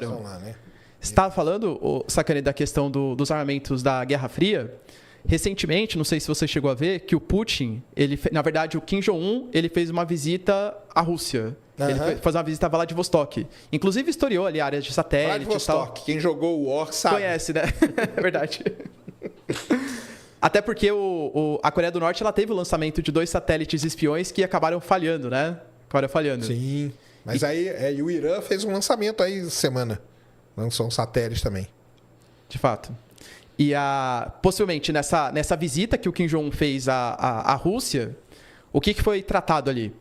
Vamos lá, né? Você estava falando, Sacani, da questão dos armamentos da Guerra Fria. Recentemente, não sei se você chegou a ver, que o Putin, na verdade, o Kim Jong-un, ele fez uma visita à Rússia. Ele fez uma visita a Vladivostok. Inclusive, historiou ali áreas de satélite e tal. Quem jogou o War sabe. Conhece, né? É verdade. Até porque a Coreia do Norte ela teve o lançamento de 2 satélites espiões que acabaram falhando, né? Sim. Mas aí o Irã fez um lançamento aí semana. Lançou um satélite também. De fato. E possivelmente nessa visita que o Kim Jong-un fez à Rússia, o que foi tratado ali?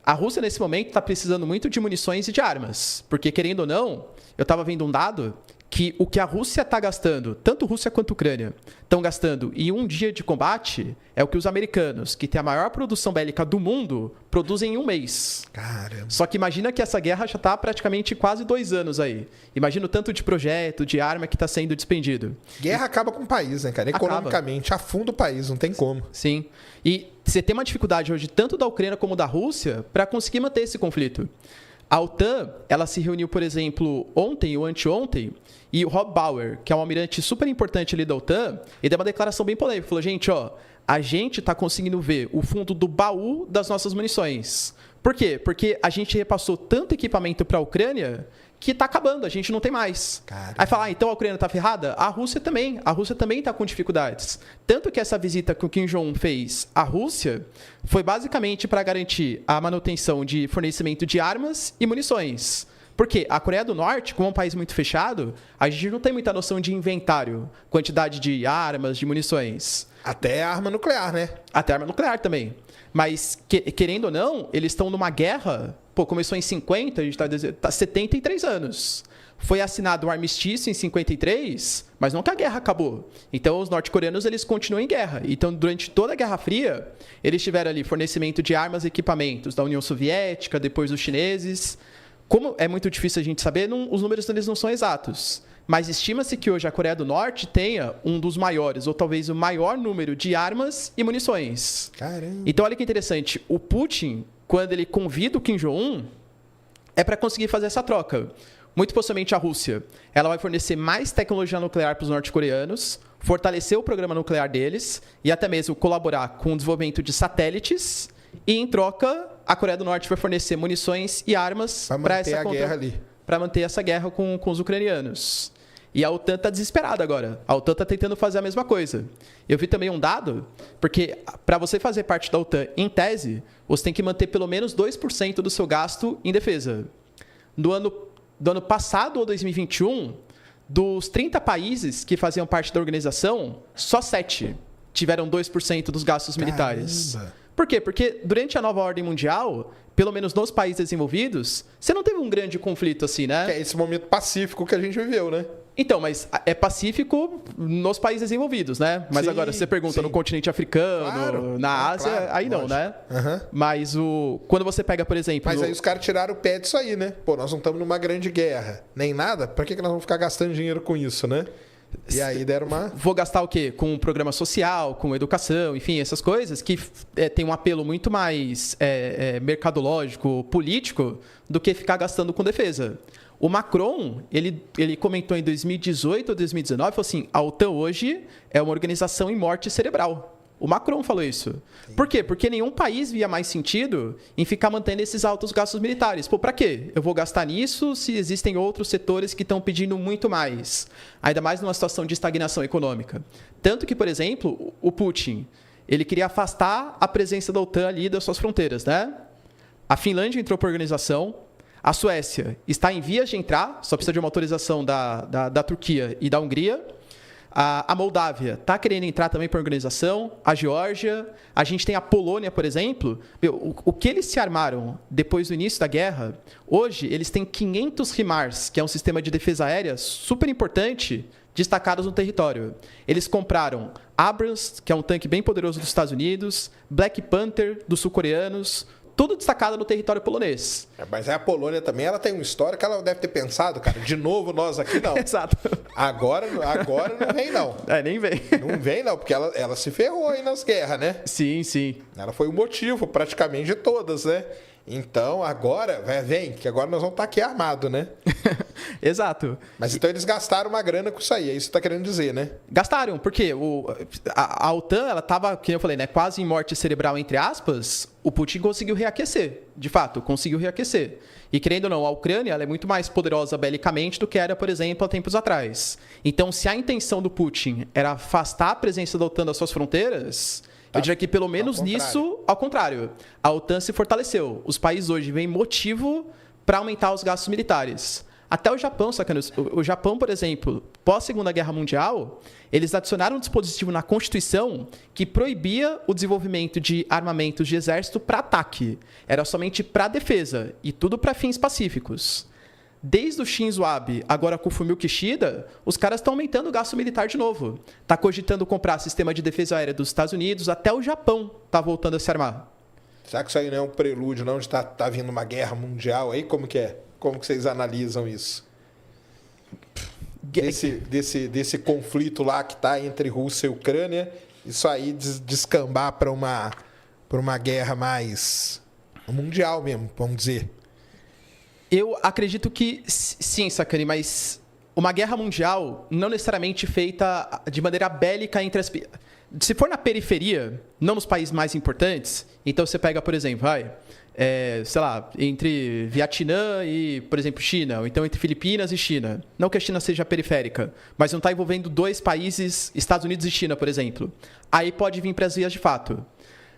A Rússia, nesse momento, está precisando muito de munições e de armas. Porque, querendo ou não, eu estava vendo um dado que o que a Rússia está gastando, tanto Rússia quanto Ucrânia, estão gastando em um dia de combate é o que os americanos, que têm a maior produção bélica do mundo, produzem em um mês. Caramba. Só que imagina que essa guerra já está praticamente quase 2 anos aí. Imagina o tanto de projeto, de arma que está sendo despendido. Guerra acaba com o país, né, cara? Economicamente, afunda o país, não tem como. Sim. E você tem uma dificuldade hoje, tanto da Ucrânia como da Rússia, para conseguir manter esse conflito. A OTAN, ela se reuniu, por exemplo, ontem ou anteontem, e o Rob Bauer, que é um almirante super importante ali da OTAN, ele deu uma declaração bem polêmica. Falou, gente, a gente está conseguindo ver o fundo do baú das nossas munições. Por quê? Porque a gente repassou tanto equipamento para a Ucrânia que está acabando, a gente não tem mais. Caramba. Aí fala, então a Ucrânia está ferrada? A Rússia também está com dificuldades. Tanto que essa visita que o Kim Jong-un fez à Rússia foi basicamente para garantir a manutenção de fornecimento de armas e munições. Porque a Coreia do Norte, como é um país muito fechado, a gente não tem muita noção de inventário, quantidade de armas, de munições. Até arma nuclear, né? Até arma nuclear também. Mas, querendo ou não, eles estão numa guerra. Começou em 50, a gente está 73 anos. Foi assinado um armistício em 53, mas não que a guerra acabou. Então, os norte-coreanos eles continuam em guerra. Então, durante toda a Guerra Fria, eles tiveram ali fornecimento de armas e equipamentos da União Soviética, depois dos chineses. Como é muito difícil a gente saber, os números deles não são exatos. Mas estima-se que hoje a Coreia do Norte tenha um dos maiores, ou talvez o maior número de armas e munições. Caramba. Então, olha que interessante. O Putin, quando ele convida o Kim Jong-un, é para conseguir fazer essa troca. Muito possivelmente a Rússia. Ela vai fornecer mais tecnologia nuclear para os norte-coreanos, fortalecer o programa nuclear deles e até mesmo colaborar com o desenvolvimento de satélites. E, em troca, a Coreia do Norte vai fornecer munições e armas para manter essa guerra com os ucranianos. E a OTAN está desesperada agora. A OTAN está tentando fazer a mesma coisa. Eu vi também um dado, porque para você fazer parte da OTAN, em tese, você tem que manter pelo menos 2% do seu gasto em defesa. Do ano passado, ou 2021, dos 30 países que faziam parte da organização, só 7 tiveram 2% dos gastos militares. Caramba. Por quê? Porque durante a nova ordem mundial, pelo menos nos países desenvolvidos, você não teve um grande conflito assim, né? Que é esse momento pacífico que a gente viveu, né? Então, mas é pacífico nos países desenvolvidos, né? Mas Sim, agora, você pergunta no continente africano, claro, na Ásia, claro, aí não, lógico. né? Uhum. Mas quando você pega, por exemplo... Mas aí os caras tiraram o pé disso aí, né? Pô, nós não estamos numa grande guerra, nem nada. Pra que nós vamos ficar gastando dinheiro com isso, né? E aí deram uma... Vou gastar o quê? Com programa social, com educação, enfim, essas coisas que tem um apelo muito mais mercadológico, político, do que ficar gastando com defesa. O Macron, ele comentou em 2018 ou 2019, falou assim, a OTAN hoje é uma organização em morte cerebral. O Macron falou isso. Sim. Por quê? Porque nenhum país via mais sentido em ficar mantendo esses altos gastos militares. Pô, pra quê? Eu vou gastar nisso se existem outros setores que estão pedindo muito mais. Ainda mais numa situação de estagnação econômica. Tanto que, por exemplo, o Putin, ele queria afastar a presença da OTAN ali das suas fronteiras, né? A Finlândia entrou para a organização. A Suécia está em vias de entrar, só precisa de uma autorização da Turquia e da Hungria. A Moldávia está querendo entrar também para a organização, a Geórgia, a gente tem a Polônia, por exemplo. O que eles se armaram depois do início da guerra, hoje eles têm 500 HIMARS, que é um sistema de defesa aérea super importante, destacados no território. Eles compraram Abrams, que é um tanque bem poderoso dos Estados Unidos, Black Panther, dos sul-coreanos, tudo destacado no território polonês. Mas a Polônia também, ela tem uma história que ela deve ter pensado, cara, de novo nós aqui não. Exato. Agora não vem não. Nem vem. Não vem não, porque ela se ferrou aí nas guerras, né? Sim, sim. Ela foi o motivo praticamente de todas, né? Então agora, vem, que agora nós vamos estar aqui armados, né? Exato. Mas então eles gastaram uma grana com isso aí, é isso que você tá querendo dizer, né? Gastaram, porque a OTAN, ela estava, como eu falei, né, quase em morte cerebral, entre aspas. O Putin conseguiu reaquecer, de fato, conseguiu reaquecer. E, querendo ou não, a Ucrânia ela é muito mais poderosa belicamente do que era, por exemplo, há tempos atrás. Então, se a intenção do Putin era afastar a presença da OTAN das suas fronteiras, eu diria que, pelo menos nisso, ao contrário. A OTAN se fortaleceu. Os países hoje veem motivo para aumentar os gastos militares. Até o Japão, sacana. O Japão, por exemplo, pós-Segunda Guerra Mundial, eles adicionaram um dispositivo na Constituição que proibia o desenvolvimento de armamentos de exército para ataque. Era somente para defesa, e tudo para fins pacíficos. Desde o Shinzo Abe, agora com o Fumio Kishida, os caras estão aumentando o gasto militar de novo. Está cogitando comprar sistema de defesa aérea dos Estados Unidos, até o Japão está voltando a se armar. Será que isso aí não é um prelúdio, não, de tá vindo uma guerra mundial aí? Como que é? Como que vocês analisam isso? Desse conflito lá que está entre Rússia e Ucrânia, isso aí descambar para uma guerra mais mundial mesmo, vamos dizer. Eu acredito que sim, Sacani, mas uma guerra mundial não necessariamente feita de maneira bélica entre as... Se for na periferia, não nos países mais importantes, então você pega, por exemplo, sei lá, entre Vietnã e, por exemplo, China, ou então entre Filipinas e China. Não que a China seja periférica, mas não está envolvendo dois países, Estados Unidos e China, por exemplo. Aí pode vir para as vias de fato.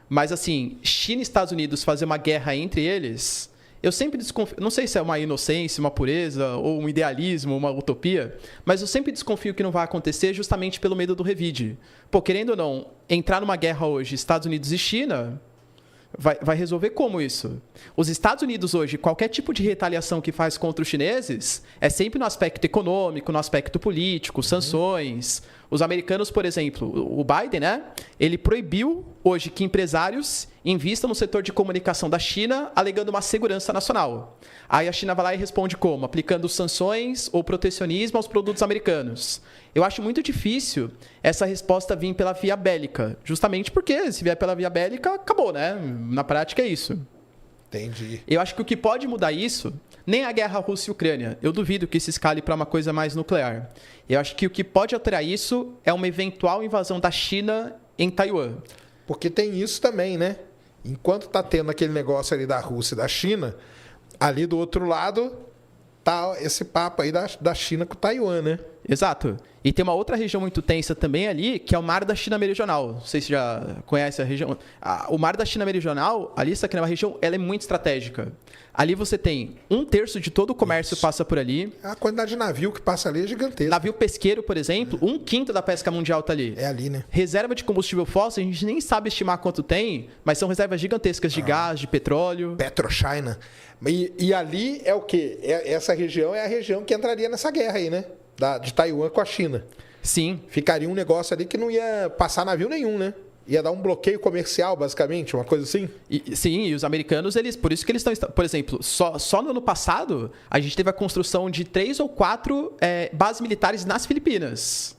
Mas, assim, China e Estados Unidos fazer uma guerra entre eles... Eu sempre desconfio, não sei se é uma inocência, uma pureza, ou um idealismo, uma utopia, mas eu sempre desconfio que não vai acontecer justamente pelo medo do revide. Pô, querendo ou não, entrar numa guerra hoje, Estados Unidos e China, vai resolver como isso? Os Estados Unidos hoje, qualquer tipo de retaliação que faz contra os chineses, é sempre no aspecto econômico, no aspecto político, sanções. Os americanos, por exemplo, o Biden, né? Ele proibiu hoje que empresários invistam no setor de comunicação da China, alegando uma segurança nacional. Aí a China vai lá e responde como? Aplicando sanções ou protecionismo aos produtos americanos. Eu acho muito difícil essa resposta vir pela via bélica, justamente porque se vier pela via bélica, acabou, né? Na prática é isso. Entendi. Eu acho que o que pode mudar isso, nem a guerra Rússia e Ucrânia. Eu duvido que se escale para uma coisa mais nuclear. Eu acho que o que pode alterar isso é uma eventual invasão da China em Taiwan. Porque tem isso também, né? Enquanto tá tendo aquele negócio ali da Rússia e da China, ali do outro lado tá esse papo aí da China com Taiwan, né? Exato. E tem uma outra região muito tensa também ali, que é o Mar da China Meridional. Não sei se você já conhece a região. O Mar da China Meridional, ali, essa aquela região, ela é muito estratégica. Ali você tem 1/3 de todo o comércio passa por ali. A quantidade de navio que passa ali é gigantesca. Navio pesqueiro, por exemplo, 1/5 da pesca mundial está ali. É ali, né? Reserva de combustível fóssil, a gente nem sabe estimar quanto tem, mas são reservas gigantescas de gás, de petróleo. PetroChina. E ali é o quê? Essa região é a região que entraria nessa guerra aí, né? De Taiwan com a China. Sim. Ficaria um negócio ali que não ia passar navio nenhum, né? Ia dar um bloqueio comercial, basicamente, uma coisa assim? Sim, e os americanos, por isso que eles estão... Por exemplo, só no ano passado, a gente teve a construção de 3 ou 4 bases militares nas Filipinas,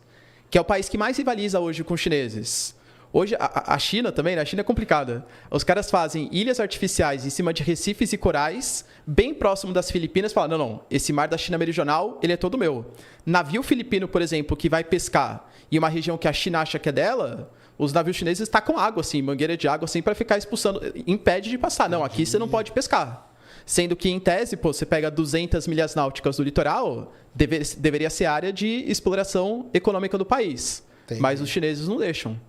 que é o país que mais rivaliza hoje com os chineses. Hoje, a China também, né? A China é complicada. Os caras fazem ilhas artificiais em cima de recifes e corais, bem próximo das Filipinas, e falam, não, esse mar da China Meridional, ele é todo meu. Navio filipino, por exemplo, que vai pescar em uma região que a China acha que é dela, os navios chineses tacam água, assim, mangueira de água, assim, para ficar expulsando, impede de passar. Não, aqui você não pode pescar. Sendo que, em tese, você pega 200 milhas náuticas do litoral, deveria ser área de exploração econômica do país. Entendi. Mas os chineses não deixam.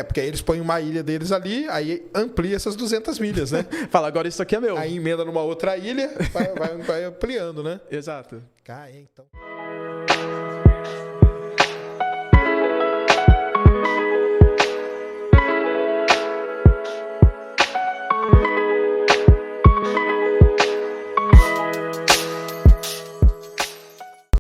Porque aí eles põem uma ilha deles ali, aí amplia essas 200 milhas, né? Fala, agora isso aqui é meu. Aí emenda numa outra ilha, vai ampliando, né? Exato. Então...